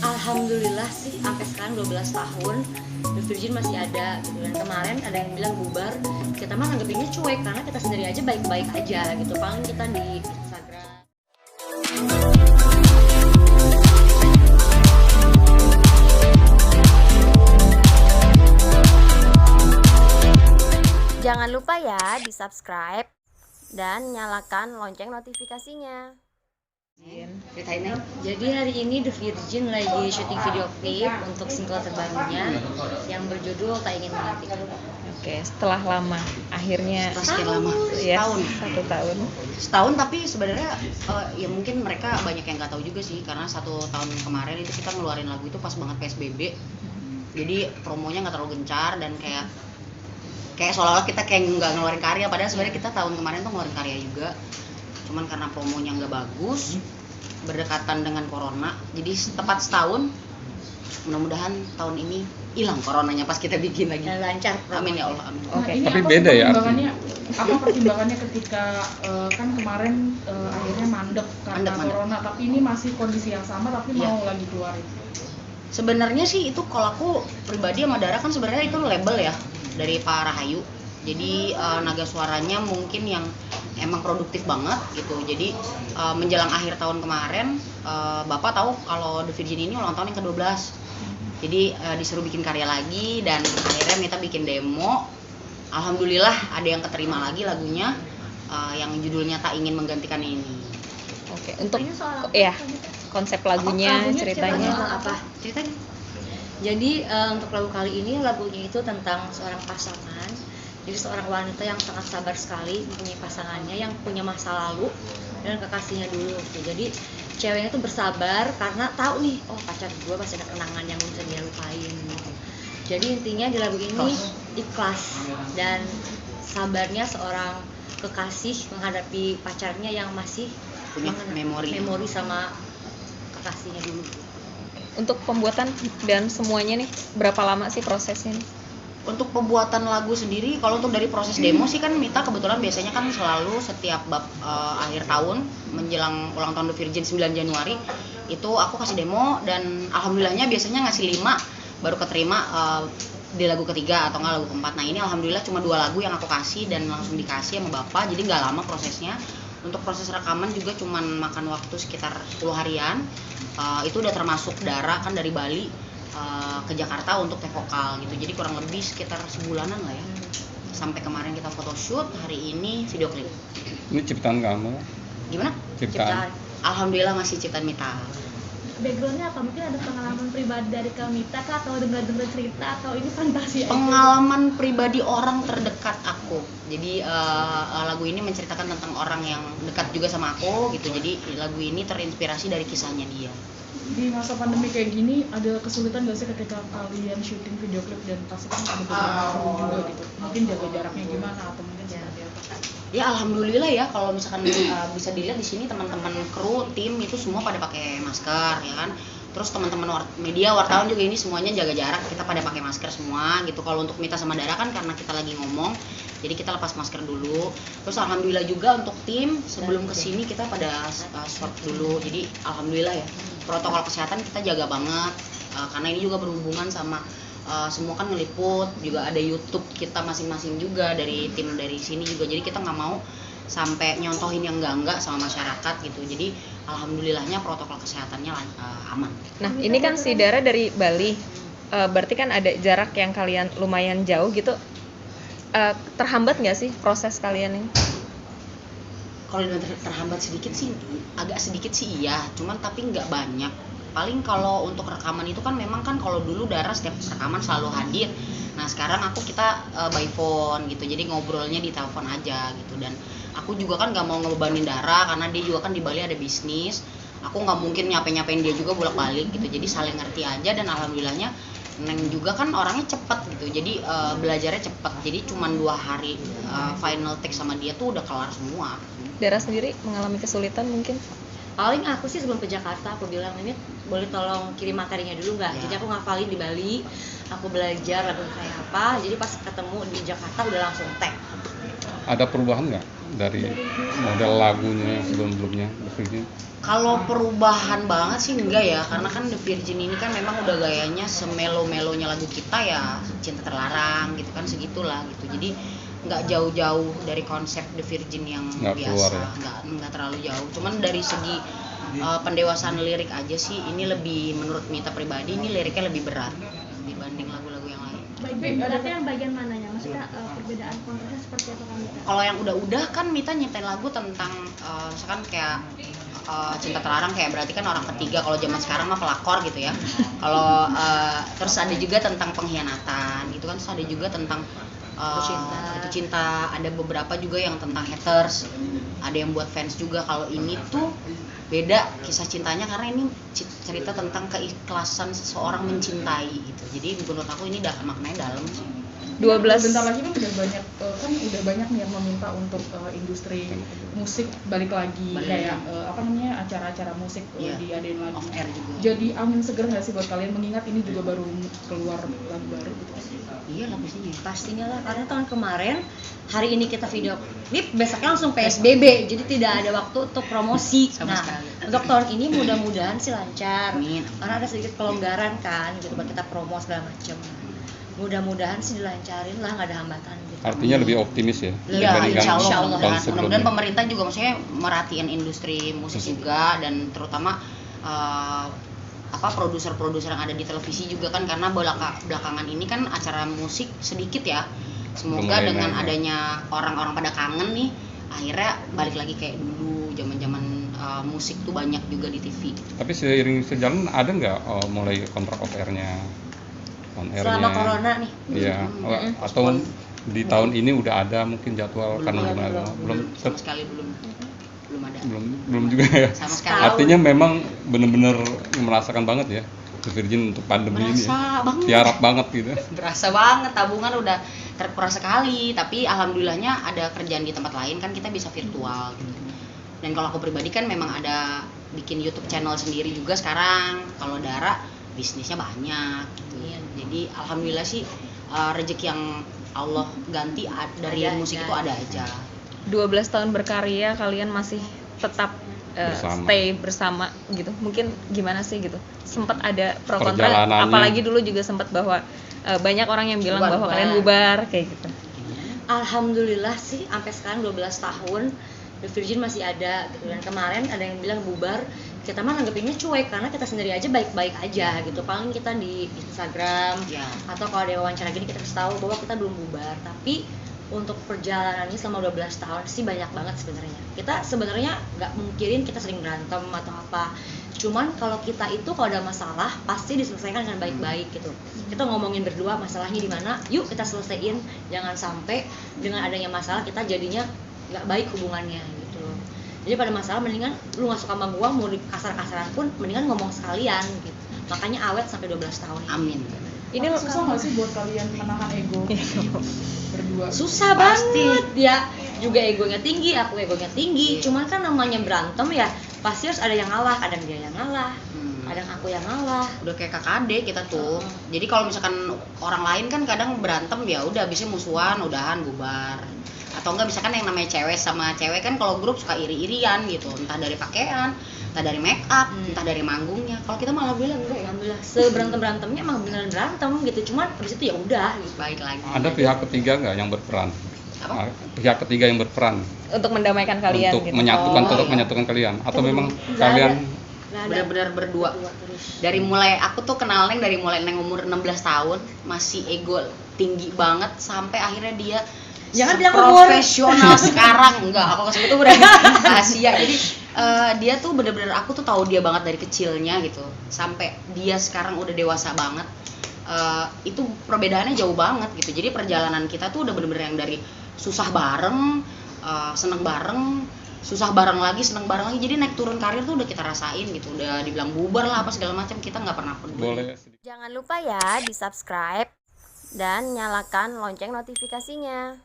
Alhamdulillah sih sampai sekarang 12 tahun The Virgin masih ada gitu. Dan kemarin ada yang bilang bubar, kita mah nganggepinnya cuek karena kita sendiri aja baik-baik aja gitu. Paling kita di Instagram. Jangan lupa ya di subscribe dan nyalakan lonceng notifikasinya. Ceritain. Jadi hari ini The Virgin lagi syuting video klip untuk single terbarunya yang berjudul Tak Ingin Menggantikan. Oke, setelah lama akhirnya Sekian lama, yes, setahun. 1 tahun. Setahun, tapi sebenarnya ya mungkin mereka banyak yang nggak tahu juga sih, karena 1 tahun kemarin itu kita ngeluarin lagu itu pas banget PSBB. Jadi promonya nggak terlalu gencar dan kayak seolah-olah kita kayak nggak ngeluarin karya, padahal sebenarnya kita tahun kemarin tuh ngeluarin karya juga. Cuman karena promonya nggak bagus, berdekatan dengan corona, jadi tepat setahun. Mudah-mudahan tahun ini hilang coronanya pas kita bikin lagi. Dan lancar. Amin ya Allah, amin. Oke. Ini Tapi apa beda ya pertimbangannya? Apa pertimbangannya ketika kan kemarin akhirnya mandek karena Mandek. corona, tapi ini masih kondisi yang sama tapi Iya. mau lagi keluarin. Sebenarnya sih itu kalau aku pribadi sama Dara kan sebenarnya itu label ya dari Pak Rahayu. Jadi naga suaranya mungkin yang emang produktif banget gitu. Jadi menjelang akhir tahun kemarin Bapak tahu kalau The Virgin ini ulang tahun yang ke-12. Jadi disuruh bikin karya lagi dan akhirnya Mita bikin demo. Alhamdulillah ada yang keterima lagi lagunya yang judulnya Tak Ingin Menggantikan Ini. Oke, untuk ya konsep lagunya, ceritanya. Tentang apa? Ceritanya? Jadi untuk lagu kali ini, lagunya itu tentang seorang pasangan. Jadi seorang wanita yang sangat sabar sekali mempunyai pasangannya yang punya masa lalu dan kekasihnya dulu gitu. Jadi ceweknya tuh bersabar karena tahu nih, oh pacar gue masih ada kenangan yang bisa dia lupain gitu. Jadi intinya di lagu ini ikhlas dan sabarnya seorang kekasih menghadapi pacarnya yang masih Punya memori. sama kekasihnya dulu. Untuk pembuatan dan semuanya nih berapa lama sih prosesnya nih? Untuk pembuatan lagu sendiri, kalau untuk dari proses demo sih kan Mita kebetulan biasanya kan selalu setiap akhir tahun menjelang ulang tahun The Virgin 9 Januari itu aku kasih demo dan alhamdulillahnya biasanya ngasih 5 baru keterima di lagu ketiga atau enggak lagu keempat. Nah ini alhamdulillah cuma 2 lagu yang aku kasih dan langsung dikasih sama Bapak, jadi nggak lama prosesnya. Untuk proses rekaman juga cuman makan waktu sekitar 10 harian. Itu udah termasuk Dara kan dari Bali ke Jakarta untuk take vokal gitu, jadi kurang lebih sekitar sebulanan lah ya, sampai kemarin kita photoshoot, hari ini video klip. Ini ciptaan kamu? Gimana? Ciptaan. Alhamdulillah masih ciptaan Mita. Backgroundnya apa? Mungkin ada pengalaman pribadi dari Kak Mita kah, atau dengar cerita, atau ini fantasi aja? Pengalaman pribadi orang terdekat aku. Jadi lagu ini menceritakan tentang orang yang dekat juga sama aku gitu. Jadi lagu ini terinspirasi dari kisahnya dia. Di masa pandemi kayak gini ada kesulitan gak sih ketika kalian syuting video klip dan pasti kan ada beberapa kru juga gitu, mungkin jaga jaraknya gimana atau mungkin seperti apa? Ya alhamdulillah ya, kalau misalkan bisa dilihat di sini teman-teman kru tim itu semua pada pakai masker ya kan. Terus teman-teman media wartawan juga ini semuanya jaga jarak, kita pada pakai masker semua gitu. Kalau untuk Mita sama Dara kan karena kita lagi ngomong, jadi kita lepas masker dulu. Terus alhamdulillah juga untuk tim sebelum kesini kita pada swab dulu. Jadi alhamdulillah ya, protokol kesehatan kita jaga banget karena ini juga berhubungan sama semua kan ngeliput, juga ada YouTube kita masing-masing juga dari tim dari sini juga. Jadi kita nggak mau sampai nyontohin yang enggak sama masyarakat gitu. Jadi alhamdulillahnya protokol kesehatannya aman. Nah, ini kan si Dara dari Bali. Berarti kan ada jarak yang kalian lumayan jauh gitu. Terhambat nggak sih proses kalian ini? Kalau terhambat sedikit sih, agak sedikit sih iya, cuman tapi nggak banyak. Paling kalau untuk rekaman itu kan memang kan kalau dulu Dara setiap rekaman selalu hadir. Nah sekarang kita by phone gitu, jadi ngobrolnya di telepon aja gitu. Dan aku juga kan nggak mau ngebebanin Dara karena dia juga kan di Bali ada bisnis. Aku nggak mungkin nyapain dia juga bolak-balik gitu, jadi saling ngerti aja. Dan alhamdulillahnya Neng juga kan orangnya cepet gitu, jadi belajarnya cepet. Jadi cuman 2 hari final take sama dia tuh udah kelar semua. Dara sendiri mengalami kesulitan mungkin? Paling aku sih sebelum ke Jakarta aku bilang, ini boleh tolong kirim materinya dulu nggak? Ya. Jadi aku ngafalin di Bali, aku belajar lagu kayak apa. Jadi pas ketemu di Jakarta udah langsung tag. Ada perubahan nggak? dari model lagunya sebelum-sebelumnya The Virgin? Kalau perubahan banget sih enggak ya, karena kan The Virgin ini kan memang udah gayanya semelo-melonya lagu kita ya, Cinta Terlarang gitu kan, segitulah gitu. Jadi nggak jauh-jauh dari konsep The Virgin yang Nggak keluar biasa, ya? nggak terlalu jauh. Cuman dari segi pendewasaan lirik aja sih, ini lebih, menurut Mita pribadi ini liriknya lebih berat dibanding lagu-lagu yang lain. Beratnya yang bagian mananya? Maksudnya perbedaan konteksnya seperti apa Kak Mita? Kalau yang udah kan Mita nyiptain lagu tentang misalkan kayak Cinta Terlarang, kayak berarti kan orang ketiga, kalau zaman sekarang mah pelakor gitu ya. Kalau terus ada juga tentang pengkhianatan gitu kan, terus ada juga tentang jatuh cinta, ada beberapa juga yang tentang haters, ada yang buat fans juga. Kalau ini tuh beda kisah cintanya, karena ini cerita tentang keikhlasan seseorang mencintai gitu. Jadi menurut aku ini maknanya dalam sih. 12 Bentar lagi kan udah banyak nih yang meminta untuk industri musik balik lagi, kayak acara-acara musik diadain lagi. Off air juga. Jadi angin seger nggak sih buat kalian, mengingat ini juga baru keluar lagu baru gitu? Iya lah pastinya. Pastinya lah, karena tahun kemarin hari ini kita video klip, besoknya langsung PSBB, jadi tidak ada waktu untuk promosi. Sama Nah, sekali. untuk tahun ini mudah-mudahan sih lancar, Amin. karena ada sedikit pelonggaran kan, gitu buat kita promo segala macam. Mudah-mudahan sih dilancarin lah, nggak ada hambatan gitu. Artinya lebih optimis ya Iya, dibandingkan insya Allah. tahun Mudah-mudahan sebelumnya. pemerintah juga maksudnya merhatiin industri musik juga, dan terutama produser-produser yang ada di televisi juga kan, karena belakangan ini kan acara musik sedikit ya. Semoga Lumayan dengan ya. adanya orang-orang pada kangen nih, akhirnya balik lagi kayak dulu zaman-zaman musik tuh banyak juga di TV. Tapi seiring sejalan ada nggak mulai kontrak off airnya? Selama corona nih. Iya, atau di tahun ini udah ada mungkin jadwal karena gimana? Belum sama sekali belum ada. belum juga ya. Sama sekali. Artinya memang benar-benar merasakan banget ya The Virgin untuk pandemi ini. Berasa banget. Tiarap banget gitu. Berasa banget, tabungan udah terkuras sekali, tapi alhamdulillahnya ada kerjaan di tempat lain kan, kita bisa virtual gitu. Dan kalau aku pribadi kan memang ada bikin YouTube channel sendiri juga sekarang. Kalau Dara bisnisnya banyak gitu. Jadi alhamdulillah sih rezeki yang Allah ganti dari musik itu ada aja. 12 tahun berkarya kalian masih tetap stay bersama gitu. Mungkin gimana sih gitu? Sempat ada pro kontra, Perjalanannya. apalagi dulu juga sempat bahwa banyak orang yang bilang bahwa kalian bubar kayak gitu. Alhamdulillah sih sampai sekarang 12 tahun The Virgin masih ada gitu. Dan kemarin ada yang bilang bubar, kita mah nanggepinnya cuek karena kita sendiri aja baik-baik aja gitu. Paling kita di Instagram atau kalau ada wawancara gini kita kasih tahu bahwa kita belum bubar. Tapi untuk perjalanannya selama 12 tahun sih banyak banget sebenarnya. Kita sebenarnya nggak mungkirin kita sering berantem atau apa. Cuman kalau kita itu kalau ada masalah pasti diselesaikan dengan baik-baik gitu. Kita ngomongin berdua masalahnya di mana, yuk kita selesaiin. Jangan sampai dengan adanya masalah kita jadinya nggak baik hubungannya gitu. Jadi pada masalah mendingan lu nggak suka sama gua, mau di kasar-kasaran pun mendingan ngomong sekalian gitu. Makanya awet sampai 12 tahun. Amin. Ini susah nggak sih buat kalian menahan ego berdua? Susah banget. Dia juga egonya tinggi, aku egonya tinggi. Cuman kan namanya berantem ya pasti harus ada yang ngalah, kadang dia yang ngalah, kadang aku yang ngalah. Udah kayak kakak adik kita tuh. Jadi kalau misalkan orang lain kan kadang berantem ya udah habisnya musuhan, udahan, bubar. Atau enggak misalkan yang namanya cewek sama cewek kan kalau grup suka iri-irian gitu, entah dari pakaian, entah dari make up, entah dari manggungnya. Kalau kita malah bilang enggak ya, Alhamdulillah seberantem-berantemnya emang beneran berantem gitu. Cuman habis itu ya udah gitu. baik lagi. Ada pihak ketiga nggak yang berperan? Apa? Pihak ketiga yang berperan Untuk mendamaikan kalian untuk gitu. menyatukan kalian, atau memang kalian Benar-benar berdua. terus. Dari mulai aku tuh kenal Neng dari mulai Neng umur 16 tahun masih ego tinggi banget sampai akhirnya dia Jangan bilang umur. profesional sekarang. Enggak, aku sebut tuh udah rahasia. Jadi dia tuh bener-bener, aku tuh tahu dia banget dari kecilnya gitu sampai dia sekarang udah dewasa banget. Itu perbedaannya jauh banget gitu. Jadi perjalanan kita tuh udah bener-bener yang dari susah bareng, seneng bareng, susah bareng lagi, seneng bareng lagi. Jadi naik turun karir tuh udah kita rasain gitu. Udah dibilang bubar lah apa segala macam, kita nggak pernah peduli. boleh Jangan lupa ya di subscribe dan nyalakan lonceng notifikasinya.